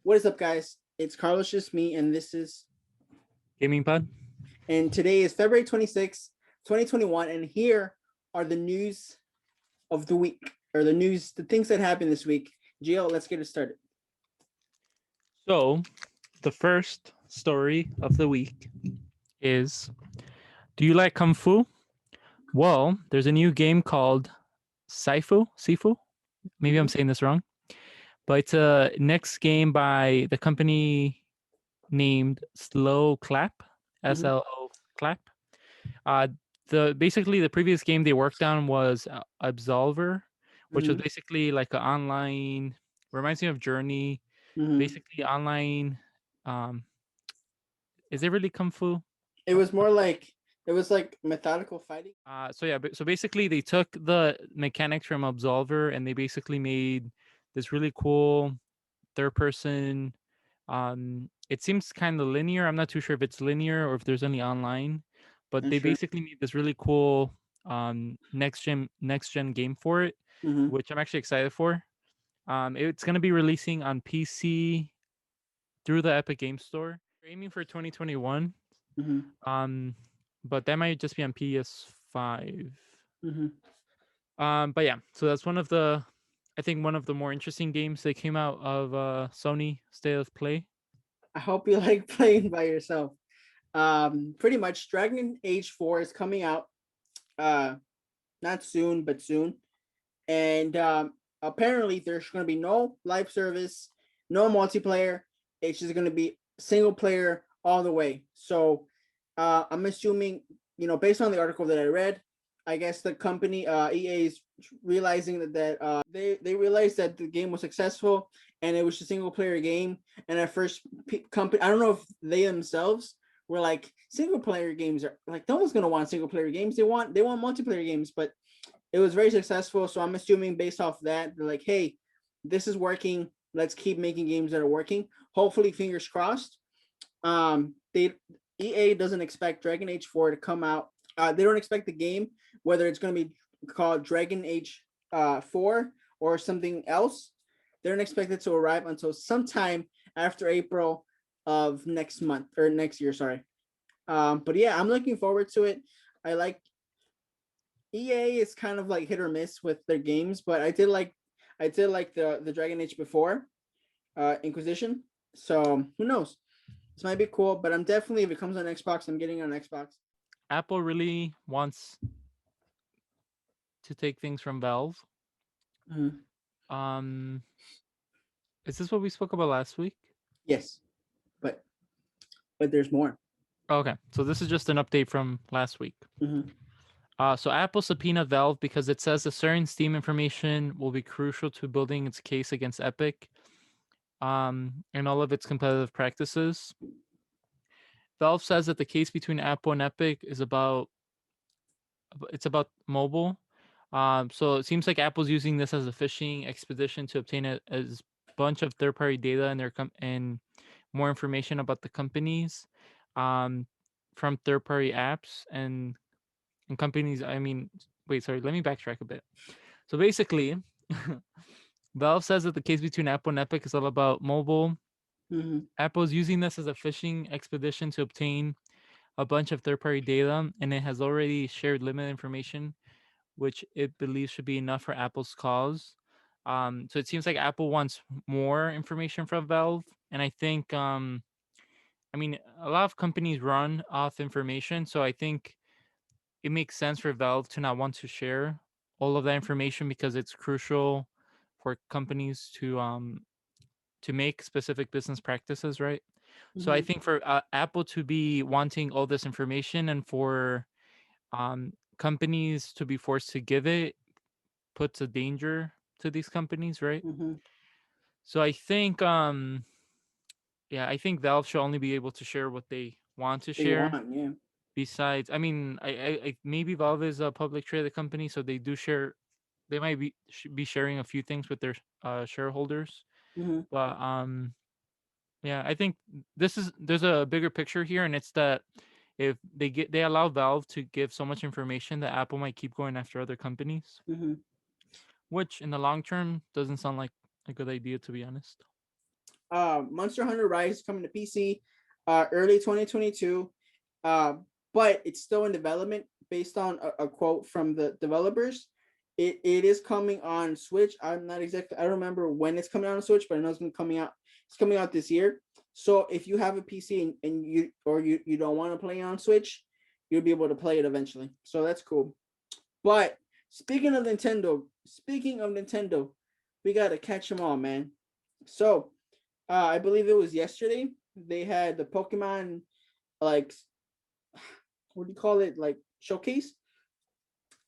What is up, guys? It's Carlos, just me, and this is. GamingPod. And today is February 26th, 2021, and here are the news of the week, or the things that happened this week. Gio, let's get it started. So, the first story of the week is, do you like Kung Fu? Well, there's a new game called Sifu. Maybe I'm Mhm. saying this wrong, but it's a next game by the company named Slow Clap, Mhm. SLO Clap. Uh, the previous game they worked on was Absolver, which was Mhm. basically like an online, reminds me of Journey, Mhm. basically online. Um, is it really Kung Fu? It was more like it was like methodical fighting. So basically they took the mechanics from Absolver and they basically made this really cool third person. It seems kind of linear. I'm not too sure if it's linear or if there's any online, but And they sure. basically made this really cool next gen game for it, Mhm. which I'm actually excited for. It's gonna be releasing on PC through the Epic Game Store. We're aiming for 2021. Mhm. Um, but that might just be on PS5. Mhm. But yeah, so that's I think one of the more interesting games that came out of Sony State of Play. I hope you like playing by yourself. Pretty much, Dragon Age 4 is coming out. Uh, not soon, but soon. And apparently there's going to be no live service, no multiplayer. It's just going to be single player all the way. So I'm assuming, based on the article that I read, I guess the company EA is realizing that they realized that the game was successful and it was a single player game. And at first, company, I don't know if they themselves were like, single player games are like, no one's gonna want single player games. They want multiplayer games, but it was very successful. So I'm assuming based off that, they're like, hey, this is working. Let's keep making games that are working. Hopefully, fingers crossed. They EA doesn't expect Dragon Age 4 to come out. They don't expect the game, whether it's going to be called Dragon Age 4 or something else. They don't expect it to arrive until sometime after April of next month or next year. Sorry. But yeah, I'm looking forward to it. I like EA is kind of like hit or miss with their games, but I did like the Dragon Age before, Inquisition. So who knows? This might be cool, but I'm definitely, if it comes on Xbox, I'm getting it on Xbox. Apple really wants to take things from Valve. Mhm. Um, is this what we spoke about last week? Yes, but there's more. Okay, so this is just an update from last week. Mm-hmm. So Apple subpoenaed Valve because it says a certain Steam information will be crucial to building its case against Epic, and all of its competitive practices. Valve says that the case between Apple and Epic is about mobile. So it seems like Apple's using this as a fishing expedition to obtain a bunch of third-party data and more information about the companies, um, from third-party apps and companies. I mean, wait, sorry, let me backtrack a bit. So basically, Valve says that the case between Apple and Epic is all about mobile. Mm-hmm. Apple's using this as a fishing expedition to obtain a bunch of third-party data, and it has already shared limited information, which it believes should be enough for Apple's cause. So it seems like Apple wants more information from Valve, and I think, I mean, a lot of companies run off information, so I think it makes sense for Valve to not want to share all of that information because it's crucial for companies to make specific business practices, right? So I Mm-hmm. think for Apple to be wanting all this information and for companies to be forced to give it puts a danger to these companies, right? Mm-hmm. So I think yeah, I think Valve should only be able to share what they want to They share. want, yeah. Besides, I mean, I maybe Valve is a public traded company, so they do share. They might be sharing a few things with their shareholders, Mm-hmm. but yeah, I think there's a bigger picture here, and it's that if they allow Valve to give so much information that Apple might keep going after other companies, Mm-hmm. which in the long term doesn't sound like a good idea, to be honest. Monster Hunter Rise is coming to PC early 2022. Uh, but it's still in development based on a quote from the developers. It is coming on Switch. I'm not exactly, I don't remember when it's coming out on Switch, but I know it's coming out this year. So if you have a PC and you don't want to play on Switch, you'll be able to play it eventually. So that's cool. But speaking of Nintendo, we gotta catch them all, man. So I believe it was yesterday. They had the Pokemon, like, what do you call it, like, showcase,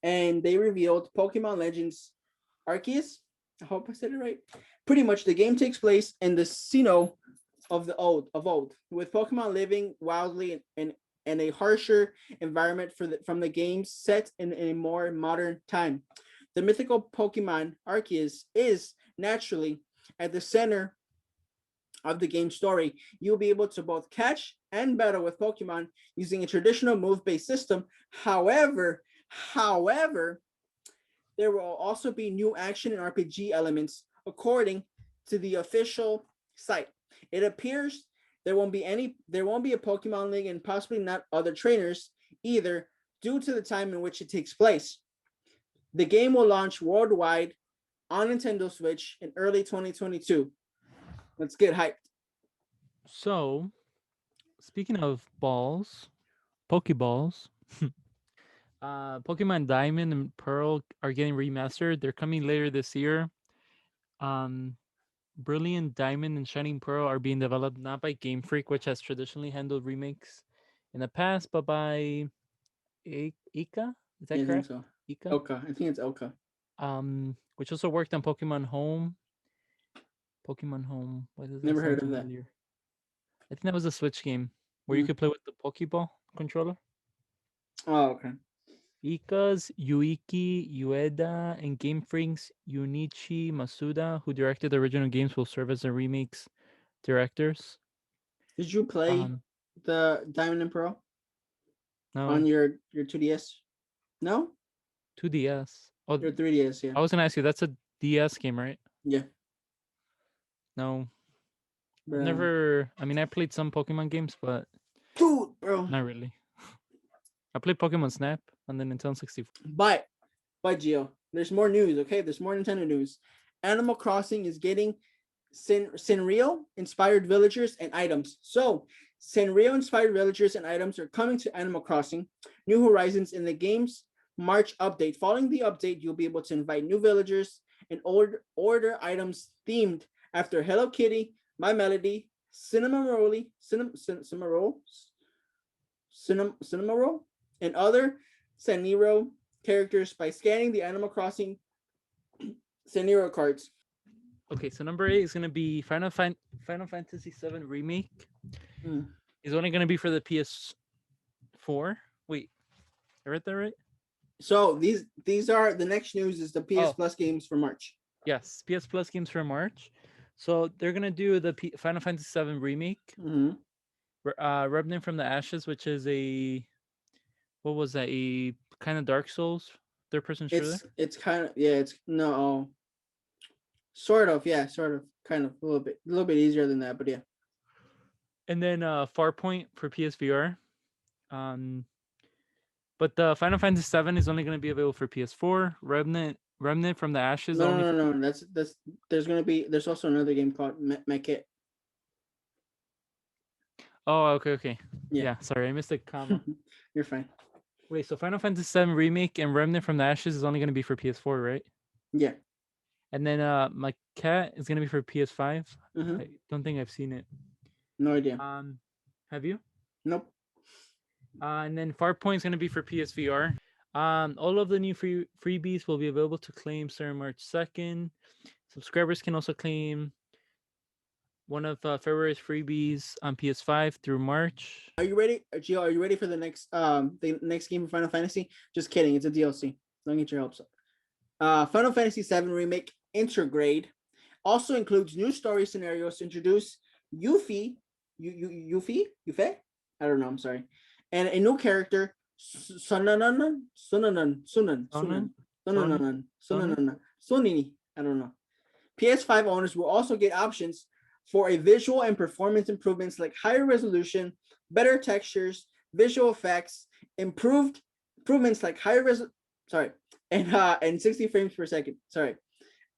and they revealed Pokemon Legends Arceus. I hope I said it right. Pretty much, the game takes place in the Sinnoh of old, with Pokemon living wildly in a harsher environment from the games set in a more modern time. The mythical Pokemon Arceus is naturally at the center of the game story. You'll be able to both catch and battle with Pokemon using a traditional move-based system. However, there will also be new action and RPG elements according to the official site. It appears there won't be a Pokemon League and possibly not other trainers either, due to the time in which it takes place. The game will launch worldwide on Nintendo Switch in early 2022. Let's get hyped. So, speaking of balls, Pokeballs, Pokemon Diamond and Pearl are getting remastered. They're coming later this year. Um, Brilliant Diamond and Shining Pearl are being developed not by Game Freak, which has traditionally handled remakes in the past, but by Ika. Is that Yeah, I think correct? so. Ika. Elka. I think it's Elka. Which also worked on Pokemon Home. Pokemon Home. Why does that Never sound heard of that. familiar? I think that was a Switch game where you Mm. could play with the Pokeball controller. Oh, okay. Ika's Yuiki Ueda and Game Freak's Junichi Masuda, who directed the original games, will serve as the remake's directors. Did you play Um, the Diamond and Pearl on no, your 2DS? No, 2DS. Oh, your 3DS. Yeah, I was gonna ask you. That's a DS game, right? yeah. No, I've But never. I mean, I played some Pokemon games, but dude, bro. not really. I played Pokemon Snap on the Nintendo 64. But Gio, there's more news. Okay, there's more Nintendo news. Animal Crossing is getting Sanrio inspired villagers and items. So Sanrio inspired villagers and items are coming to Animal Crossing New Horizons in the game's March update. Following the update, you'll be able to invite new villagers and order items themed after Hello Kitty, My Melody, Cinema Roll, and other Sanrio characters by scanning the Animal Crossing Sanrio cards. Okay, so number 8 is gonna be Final Fantasy VII Remake. Mm. Is only gonna be for the PS4. Wait, I read that right? So these are the next news is the PS Oh, Plus games for March. yes, PS Plus games for March. So they're gonna do the Final Fantasy VII Remake, Mm-hmm. Remnant from the Ashes, which is a what was that? A kind of Dark Souls third-person shooter. It's kind of, yeah, it's no, sort of, yeah, sort of, kind of, a little bit easier than that, but yeah. And then Farpoint for PSVR. Um, but the Final Fantasy VII is only going to be available for PS4. Remnant from the Ashes No, only. no, no, no. That's there's also another game called Mekit. Oh, okay. Yeah, Yeah, sorry, I missed a comma. you're fine. Wait, so Final Fantasy VII Remake and Remnant from the Ashes is only going to be for PS4, right? Yeah. And then my cat is going to be for PS5. Mm-hmm. I don't think I've seen it. No idea. Have you? Nope. And then Farpoint is going to be for PSVR. All of the new freebies will be available to claim starting March 2nd. Subscribers can also claim one of February's freebies on PS5 through March. Are you ready, Gio? Are you ready for the next game of Final Fantasy? Just kidding. It's a DLC. Don't get your hopes up. Final Fantasy VII Remake Intergrade also includes new story scenarios to introduce Yuffie. Yuffie? I don't know. I'm sorry. And a new character, Sunanan. Sonnen? Sonnen? Sunini. I don't know. PS5 owners will also get options for a visual and performance improvements like higher resolution, better textures, visual effects, improvements like and 60 frames per second. Sorry.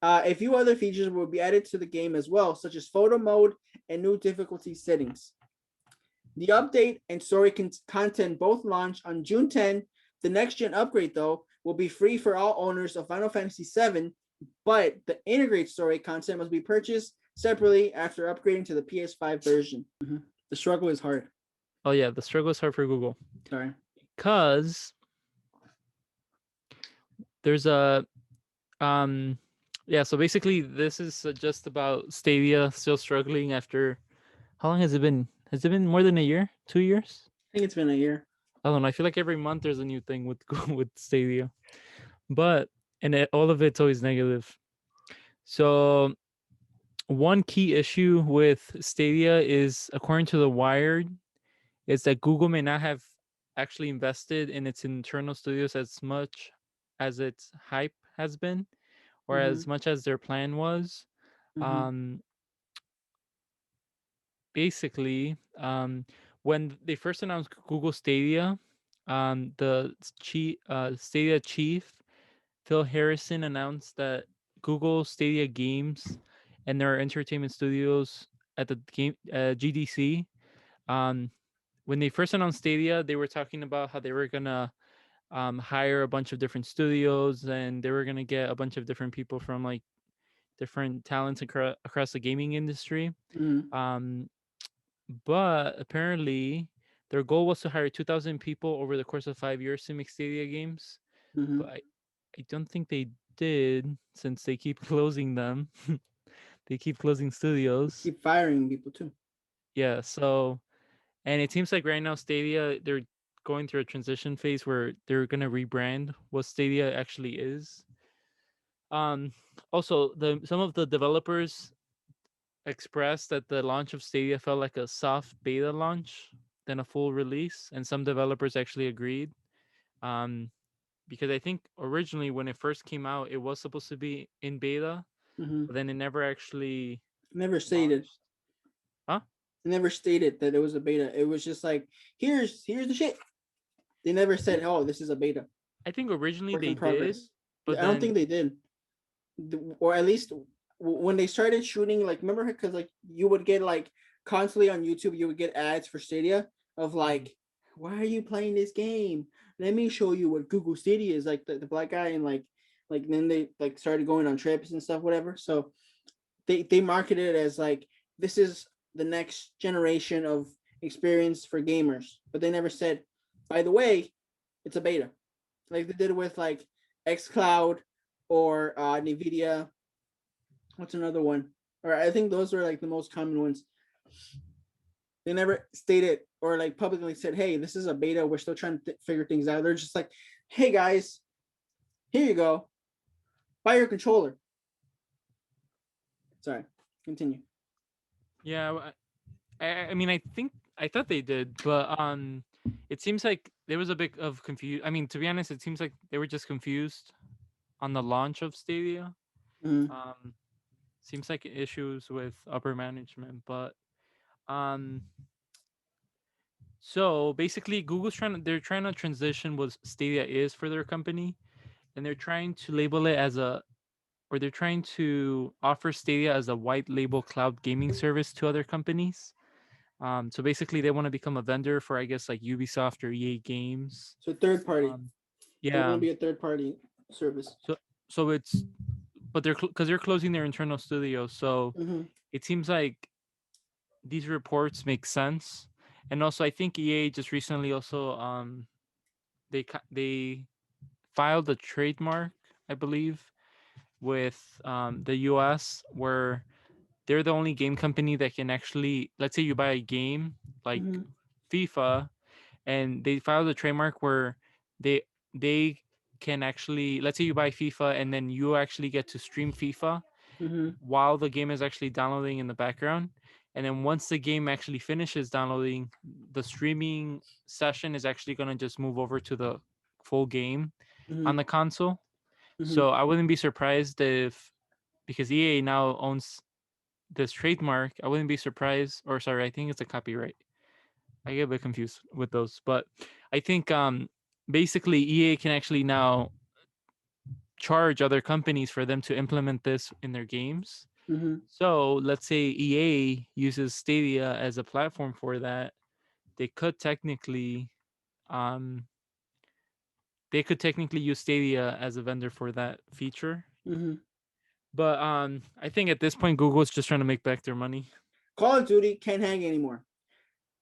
A few other features will be added to the game as well, such as photo mode and new difficulty settings. The update and story content both launch on June 10. The next gen upgrade, though, will be free for all owners of Final Fantasy VII, but the integrate story content must be purchased separately after upgrading to the PS5 version. Mm-hmm. The struggle is hard. Oh yeah, the struggle is hard for Google. Sorry. Because there's a yeah, so basically this is just about Stadia still struggling after how long has it been? Has it been more than a year? 2 years? I think it's been a year. I don't know. I feel like every month there's a new thing with with Stadia. But all of it's always negative. So one key issue with Stadia is, according to the Wired, is that Google may not have actually invested in its internal studios as much as its hype has been, or as much as their plan was. Um, basically, when they first announced Google Stadia, the Stadia chief Phil Harrison announced that Google Stadia Games and their entertainment studios at the GDC. When they first announced Stadia, they were talking about how they were gonna hire a bunch of different studios, and they were gonna get a bunch of different people from like different talents across the gaming industry. Um, but apparently, their goal was to hire 2,000 people over the course of 5 years to make Stadia games. But I don't think they did, since they keep closing them. They keep closing studios. Keep firing people too. Yeah, so, and it seems like right now Stadia, they're going through a transition phase where they're gonna rebrand what Stadia actually is. Also, some of the developers expressed that the launch of Stadia felt like a soft beta launch than a full release, and some developers actually agreed. Because I think originally when it first came out, it was supposed to be in beta, but then it never actually Never stated. launched. Huh? They never stated that it was a beta. It was just like, here's the shit. They never said, "Oh, this is a beta." I think originally Work they in did, progress. but I don't then think they did, or at least when they started shooting. Like, remember, because like you would get like constantly on YouTube, you would get ads for Stadia of like, "Why are you playing this game? Let me show you what Google Stadia is." Like the black guy, and like then they like started going on trips and stuff, whatever. So they marketed it as like, this is the next generation of experience for gamers, but they never said, by the way, it's a beta, like they did with like xCloud or Nvidia. What's another one? Or I think those are like the most common ones. They never stated or like publicly said, hey, this is a beta, we're still trying to figure things out. They're just like, hey guys, here you go, buy your controller. Sorry, continue. yeah, I mean, I thought they did, but it seems like there was a bit of confusion. I mean, to be honest, it seems like they were just confused on the launch of Stadia. Um, seems like issues with upper management, but um, so basically, they're trying to transition what Stadia is for their company, and they're trying to label it as they're trying to offer Stadia as a white label cloud gaming service to other companies. So basically, they want to become a vendor for, I guess, like Ubisoft or EA Games. So third party. They want Yeah. to be a third party service. So it's, but because they're closing their internal studio, so it seems like these reports make sense. And also, I think EA just recently also they filed a trademark, I believe, with the US, where they're the only game company that can actually, let's say you buy a game like FIFA, and they filed a trademark where they they can actually, let's say you buy FIFA and then you actually get to stream FIFA while the game is actually downloading in the background. And then once the game actually finishes downloading, the streaming session is actually going to just move over to the full game on the console. So I wouldn't be surprised if, because EA now owns this trademark, I wouldn't be surprised. Or sorry, I think it's a copyright. I get a bit confused with those, but I think basically EA can actually now charge other companies for them to implement this in their games. Mm-hmm. So let's say EA uses Stadia as a platform for that, they could technically um they could technically use Stadia as a vendor for that feature. Mm-hmm. But I think at this point Google's just trying to make back their money. Call of Duty can't hang anymore.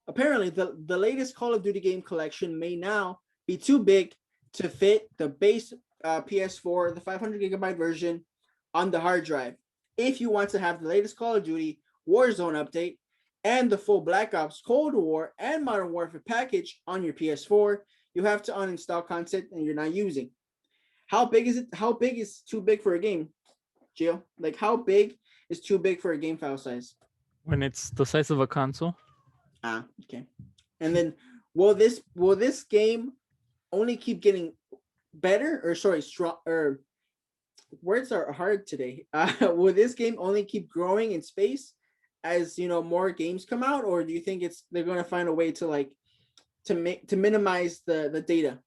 Apparently, the latest Call of Duty game collection may now be too big to fit the base PS4, the 500 gigabyte version on the hard drive. If you want to have the latest Call of Duty Warzone update and the full Black Ops Cold War and Modern Warfare package on your PS4, you have to uninstall content and you're not using. How big is it? How big is too big for a game, Gio? Like how big is too big for a game file size? When it's the size of a console. Ah, okay. And then will this game only keep getting better or sorry strong or words are hard today. Will this game only keep growing in space as more games come out, or do you think they're going to find a way to to minimize the data?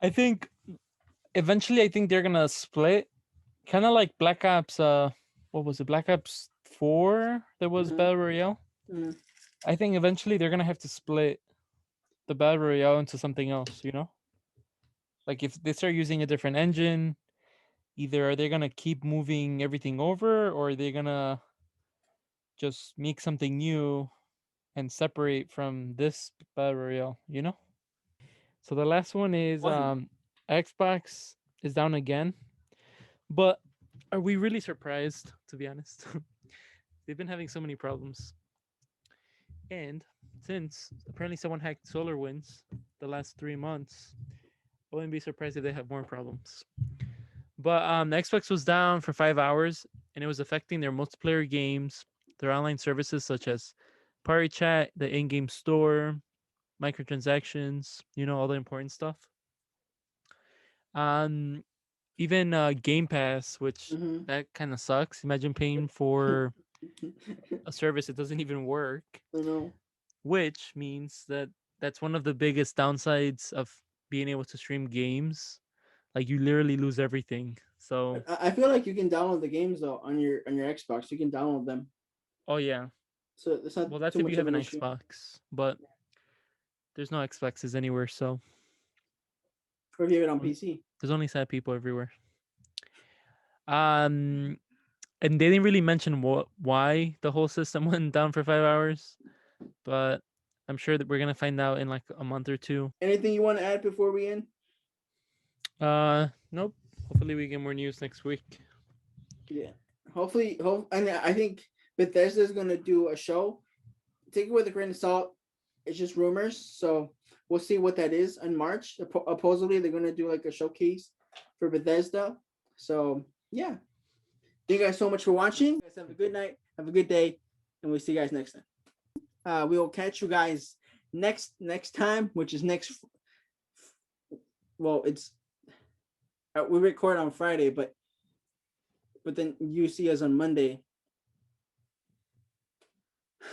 I think eventually I think they're gonna split, kind of like Black Ops. What was it? Black Ops 4. There was Mm-hmm. Battle Royale. Mm-hmm. I think eventually they're gonna have to split the Battle Royale into something else. Like if they start using a different engine, either are they gonna keep moving everything over, or are they gonna just make something new and separate from this Battle Royale. So the last one is Why? Xbox is down again. But are we really surprised, to be honest? They've been having so many problems. And since apparently someone hacked SolarWinds the last 3 months, I wouldn't be surprised if they have more problems. But the Xbox was down for 5 hours, and it was affecting their multiplayer games, their online services such as Party Chat, the in-game store, microtransactions, all the important stuff. Um, Even Game Pass, which Mm-hmm. that kind of sucks. Imagine paying for a service that doesn't even work, I know. which means that that's one of the biggest downsides of being able to stream games. Like you literally lose everything. So, I feel like you can download the games though on your Xbox. You can download them, oh yeah. so it's not Well, that's too if you much of have an an issue. Xbox, but there's no Xboxes anywhere, so Or if you have it on PC. there's only sad people everywhere. Um, and they didn't really mention why the whole system went down for 5 hours, but I'm sure that we're gonna find out in like a month or two. Anything you want to add before we end? Nope. Hopefully we get more news next week. Yeah. Hopefully, and I think Bethesda's gonna do a show. Take it with a grain of salt. It's just rumors, so we'll see what that is in March. Supposedly, they're gonna do like a showcase for Bethesda. So yeah, thank you guys so much for watching. You guys have a good night. Have a good day, and we'll see you guys next time. We will catch you guys next time, which is next. Well, it's we record on Friday, but then you see us on Monday.